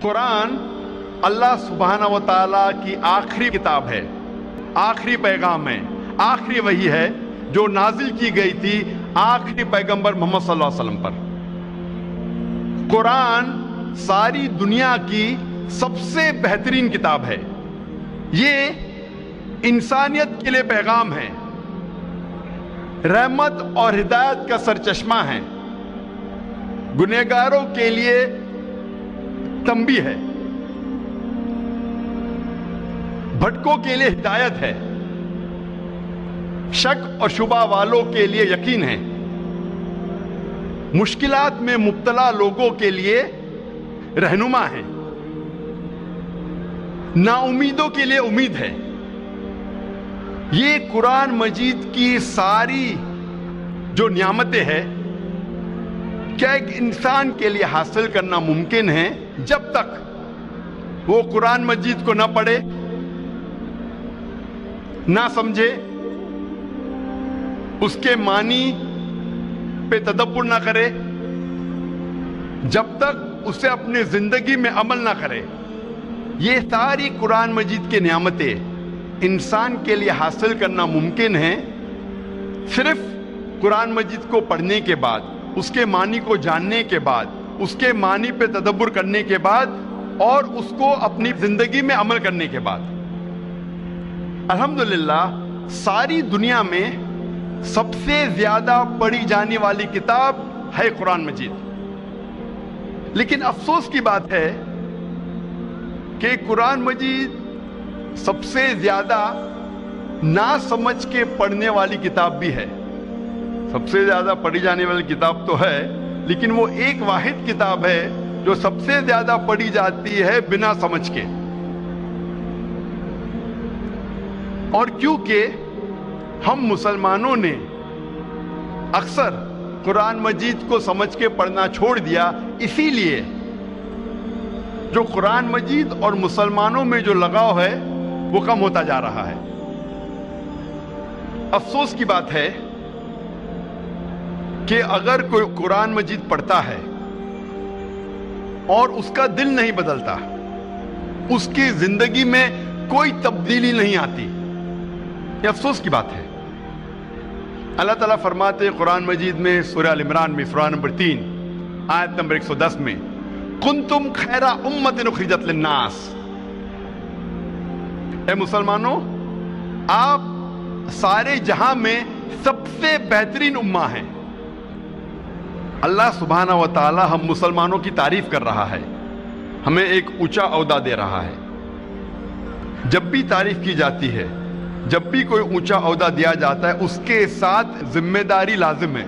قرآن اللہ سبحانہ و تعالیٰ کی آخری کتاب ہے، آخری پیغام ہے، آخری وحی ہے جو نازل کی گئی تھی آخری پیغمبر محمد صلی اللہ علیہ وسلم پر۔ قرآن ساری دنیا کی سب سے بہترین کتاب ہے، یہ انسانیت کے لیے پیغام ہے، رحمت اور ہدایت کا سرچشمہ ہے، گنہگاروں کے لیے تنبیہ ہے، بھٹکوں کے لیے ہدایت ہے، شک اور شبہ والوں کے لیے یقین ہے، مشکلات میں مبتلا لوگوں کے لیے رہنما ہے، نا امیدوں کے لیے امید ہے۔ یہ قرآن مجید کی ساری جو نعمتیں ہیں کیا ایک انسان کے لیے حاصل کرنا ممکن ہے جب تک وہ قرآن مجید کو نہ پڑھے، نہ سمجھے، اس کے معنی پہ تدبر نہ کرے، جب تک اسے اپنی زندگی میں عمل نہ کرے۔ یہ ساری قرآن مجید کی نعمتیں انسان کے لیے حاصل کرنا ممکن ہے صرف قرآن مجید کو پڑھنے کے بعد، اس کے معنی کو جاننے کے بعد، اس کے معنی پہ تدبر کرنے کے بعد اور اس کو اپنی زندگی میں عمل کرنے کے بعد۔ الحمدللہ ساری دنیا میں سب سے زیادہ پڑھی جانے والی کتاب ہے قرآن مجید، لیکن افسوس کی بات ہے کہ قرآن مجید سب سے زیادہ نہ سمجھ کے پڑھنے والی کتاب بھی ہے۔ سب سے زیادہ پڑھی جانے والی کتاب تو ہے، لیکن وہ ایک واحد کتاب ہے جو سب سے زیادہ پڑھی جاتی ہے بنا سمجھ کے۔ اور کیونکہ ہم مسلمانوں نے اکثر قرآن مجید کو سمجھ کے پڑھنا چھوڑ دیا، اسی لیے جو قرآن مجید اور مسلمانوں میں جو لگاؤ ہے وہ کم ہوتا جا رہا ہے۔ افسوس کی بات ہے کہ اگر کوئی قرآن مجید پڑھتا ہے اور اس کا دل نہیں بدلتا، اس کی زندگی میں کوئی تبدیلی نہیں آتی، یہ افسوس کی بات ہے۔ اللہ تعالیٰ فرماتے ہیں قرآن مجید میں سورہ ال عمران میں سورہ نمبر 3 آیت نمبر 110 میں کنتم خیر امت اخرجت للناس، اے مسلمانوں آپ سارے جہاں میں سب سے بہترین امہ ہیں۔ اللہ سبحانہ و تعالی ہم مسلمانوں کی تعریف کر رہا ہے، ہمیں ایک اونچا عہدہ دے رہا ہے۔ جب بھی تعریف کی جاتی ہے، جب بھی کوئی اونچا عہدہ دیا جاتا ہے، اس کے ساتھ ذمہ داری لازم ہے۔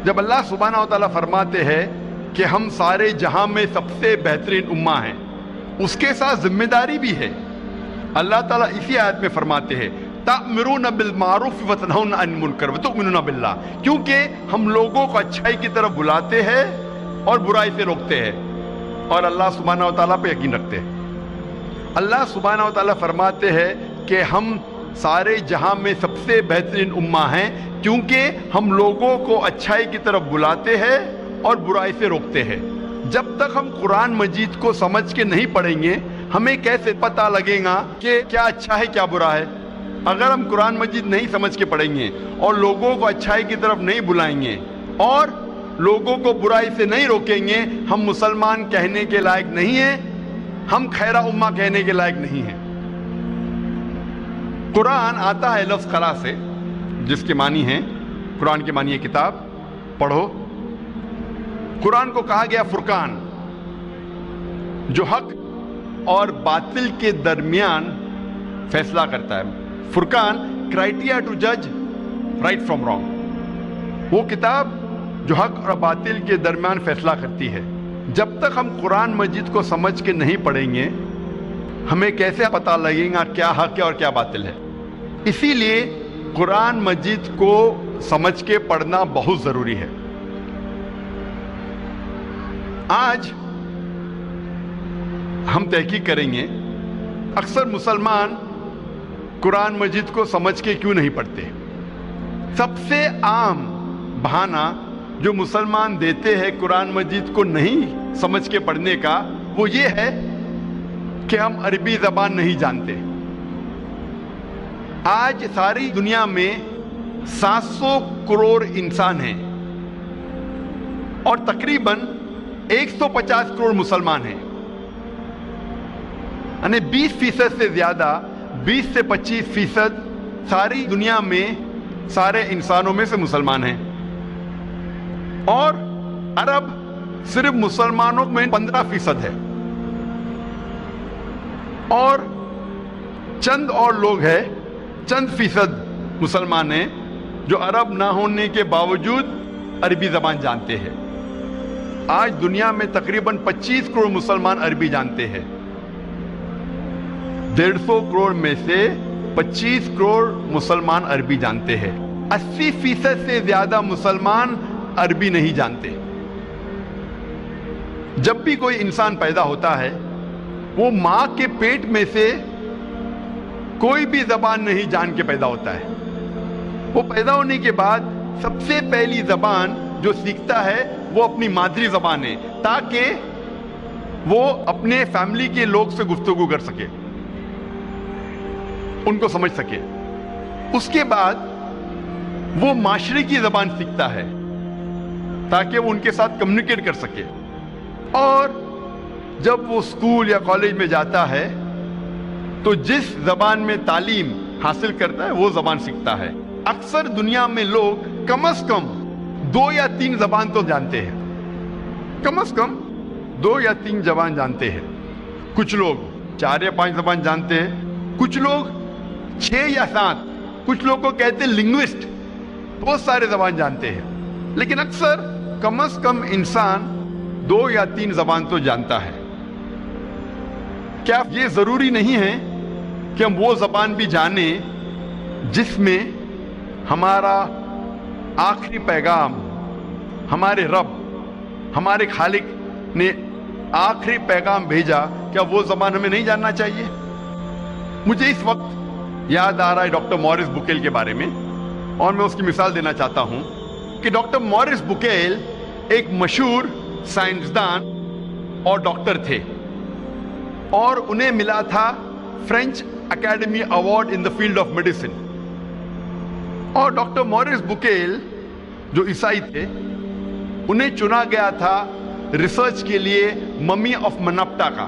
جب اللہ سبحانہ و تعالی فرماتے ہیں کہ ہم سارے جہاں میں سب سے بہترین امہ ہیں، اس کے ساتھ ذمہ داری بھی ہے۔ اللہ تعالیٰ اسی آیت میں فرماتے ہیں تأمرون بالمعروف وتنہون عن المنکر وتؤمنون باللہ، کیونکہ ہم لوگوں کو اچھائی کی طرف بلاتے ہیں اور برائی سے روکتے ہیں اور اللہ سبحانہ و تعالیٰ پہ یقین رکھتے ہیں۔ اللہ سبحانہ و تعالیٰ فرماتے ہیں کہ ہم سارے جہاں میں سب سے بہترین امہ ہیں کیونکہ ہم لوگوں کو اچھائی کی طرف بلاتے ہیں اور برائی سے روکتے ہیں۔ جب تک ہم قرآن مجید کو سمجھ کے نہیں پڑھیں گے، ہمیں کیسے پتہ لگے گا کہ کیا اچھا ہے کیا برا ہے؟ اگر ہم قرآن مجید نہیں سمجھ کے پڑھیں گے اور لوگوں کو اچھائی کی طرف نہیں بلائیں گے اور لوگوں کو برائی سے نہیں روکیں گے، ہم مسلمان کہنے کے لائق نہیں ہیں، ہم خیرہ امہ کہنے کے لائق نہیں ہیں۔ قرآن آتا ہے لفظ قرأ سے، جس کے معنی ہیں، قرآن کے معنی ہے کتاب، پڑھو۔ قرآن کو کہا گیا فرقان، جو حق اور باطل کے درمیان فیصلہ کرتا ہے۔ فرقان کرائٹیریا ٹو جج رائٹ فرام رانگ، وہ کتاب جو حق اور باطل کے درمیان فیصلہ کرتی ہے۔ جب تک ہم قرآن مجید کو سمجھ کے نہیں پڑھیں گے، ہمیں کیسے پتہ لگے گا کیا حق ہے اور کیا باطل ہے؟ اسی لیے قرآن مجید کو سمجھ کے پڑھنا بہت ضروری ہے۔ آج ہم تحقیق کریں گے اکثر مسلمان قرآن مجید کو سمجھ کے کیوں نہیں پڑھتے۔ سب سے عام بہانہ جو مسلمان دیتے ہیں قرآن مجید کو نہیں سمجھ کے پڑھنے کا، وہ یہ ہے کہ ہم عربی زبان نہیں جانتے۔ آج ساری دنیا میں 700 کروڑ انسان ہیں اور تقریباً 150 کروڑ مسلمان ہیں، یعنی 20% سے زیادہ، 20 سے 25% ساری دنیا میں سارے انسانوں میں سے مسلمان ہیں، اور عرب صرف مسلمانوں میں 15% ہے، اور چند اور لوگ ہیں، چند فیصد مسلمان ہیں جو عرب نہ ہونے کے باوجود عربی زبان جانتے ہیں۔ آج دنیا میں تقریباً 25 کروڑ مسلمان عربی جانتے ہیں۔ 150 کروڑ میں سے 25 کروڑ مسلمان عربی جانتے ہیں۔ 80% سے زیادہ مسلمان عربی نہیں جانتے۔ جب بھی کوئی انسان پیدا ہوتا ہے وہ ماں کے پیٹ میں سے کوئی بھی زبان نہیں جان کے پیدا ہوتا ہے۔ وہ پیدا ہونے کے بعد سب سے پہلی زبان جو سیکھتا ہے وہ اپنی مادری زبان ہے، تاکہ وہ اپنے فیملی کے لوگ سے گفتگو کر سکے، ان کو سمجھ سکے۔ اس کے بعد وہ معاشرے کی زبان سیکھتا ہے تاکہ وہ ان کے ساتھ کمیونیکیٹ کر سکے، اور جب وہ اسکول یا کالج میں جاتا ہے تو جس زبان میں تعلیم حاصل کرتا ہے وہ زبان سیکھتا ہے۔ اکثر دنیا میں لوگ کم از کم 2 یا 3 زبان تو جانتے ہیں، کم از کم 2 یا 3 زبان جانتے ہیں۔ کچھ لوگ 4 یا 5 زبان جانتے ہیں، کچھ لوگ 6 یا 7، کچھ لوگ کو کہتے ہیں لنگوسٹ، بہت سارے زبان جانتے ہیں، لیکن اکثر کم از کم انسان 2 یا 3 زبان تو جانتا ہے۔ کیا یہ ضروری نہیں ہے کہ ہم وہ زبان بھی جانیں جس میں ہمارا آخری پیغام، ہمارے رب، ہمارے خالق نے آخری پیغام بھیجا؟ کیا وہ زبان ہمیں نہیں جاننا چاہیے؟ مجھے اس وقت یاد آ رہا ہے ڈاکٹر موریس بکیل کے بارے میں، اور میں اس کی مثال دینا چاہتا ہوں کہ ڈاکٹر موریس بکیل ایک مشہور سائنسدان اور ڈاکٹر تھے، اور انہیں ملا تھا French academy award in the field of medicine. اور ڈاکٹر موریس بکیل جو عیسائی تھے، انہیں چنا گیا تھا ریسرچ کے لیے ممی آف منپٹا کا۔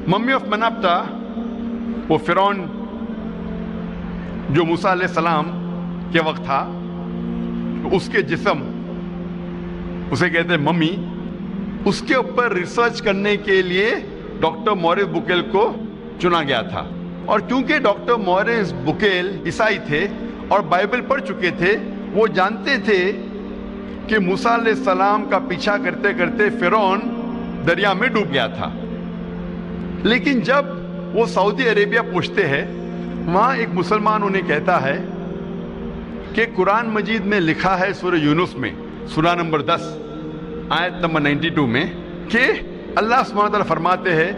ممی آف منپٹا وہ فرعون جو موسیٰ علیہ السلام کے وقت تھا، اس کے جسم، اسے کہتے ہیں ممی، اس کے اوپر ریسرچ کرنے کے لیے ڈاکٹر موریس بکیل کو چنا گیا تھا۔ اور چونکہ ڈاکٹر موریس بکیل عیسائی تھے اور بائبل پڑھ چکے تھے، وہ جانتے تھے کہ موسیٰ علیہ السلام کا پیچھا کرتے کرتے فرعون دریا میں ڈوب گیا تھا۔ لیکن جب وہ سعودی عربیہ پہنچتے ہیں، وہاں ایک مسلمان انہیں کہتا ہے کہ قرآن مجید میں لکھا ہے سورہ یونس میں، سورہ نمبر 10 آیت نمبر 92 میں، کہ اللہ سبحانہ وتعالیٰ فرماتے ہیں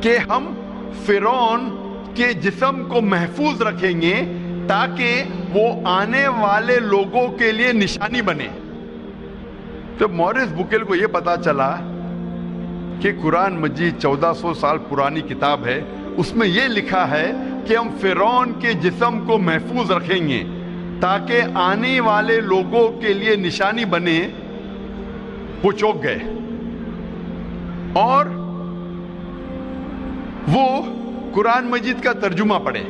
کہ ہم فرعون کے جسم کو محفوظ رکھیں گے تاکہ وہ آنے والے لوگوں کے لیے نشانی بنے۔ جب موریس بکیل کو یہ پتا چلا کہ قرآن مجید 1400 سال پرانی کتاب ہے، اس میں یہ لکھا ہے کہ ہم فرعون کے جسم کو محفوظ رکھیں گے تاکہ آنے والے لوگوں کے لیے نشانی بنے، وہ چونک گئے، اور وہ قرآن مجید کا ترجمہ پڑھے،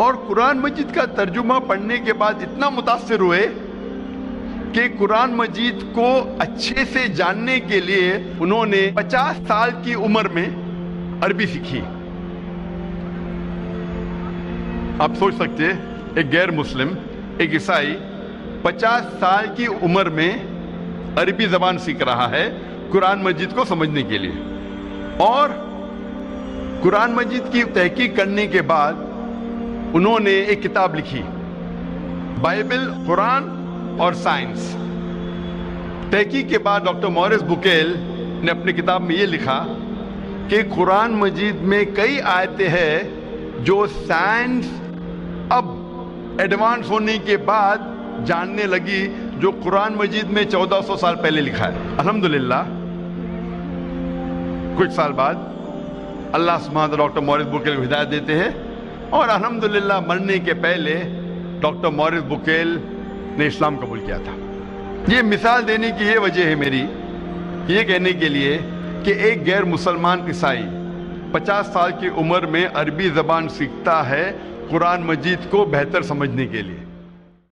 اور قرآن مجید کا ترجمہ پڑھنے کے بعد اتنا متاثر ہوئے کہ قرآن مجید کو اچھے سے جاننے کے لیے انہوں نے 50 سال کی عمر میں عربی سیکھی۔ آپ سوچ سکتے ہیں ایک غیر مسلم، ایک عیسائی 50 سال کی عمر میں عربی زبان سیکھ رہا ہے قرآن مجید کو سمجھنے کے لیے، اور قرآن مجید کی تحقیق کرنے کے بعد انہوں نے ایک کتاب لکھی، بائبل، قرآن اور سائنس۔ تحقیق کے بعد ڈاکٹر موریس بکیل نے اپنی کتاب میں یہ لکھا کہ قرآن مجید میں کئی آیتیں ہیں جو سائنس اب ایڈوانس ہونے کے بعد جاننے لگی، جو قرآن مجید میں 1400 سال پہلے لکھا ہے۔ الحمدللہ کچھ سال بعد اللہ سبحانہ ڈاکٹر مورس بکیل کو ہدایت دیتے ہیں اور الحمدللہ مرنے کے پہلے ڈاکٹر مورس بکیل نے اسلام قبول کیا تھا۔ یہ مثال دینے کی یہ وجہ ہے میری، یہ کہنے کے لیے کہ ایک غیر مسلمان عیسائی 50 سال کی عمر میں عربی زبان سیکھتا ہے قرآن مجید کو بہتر سمجھنے کے لیے۔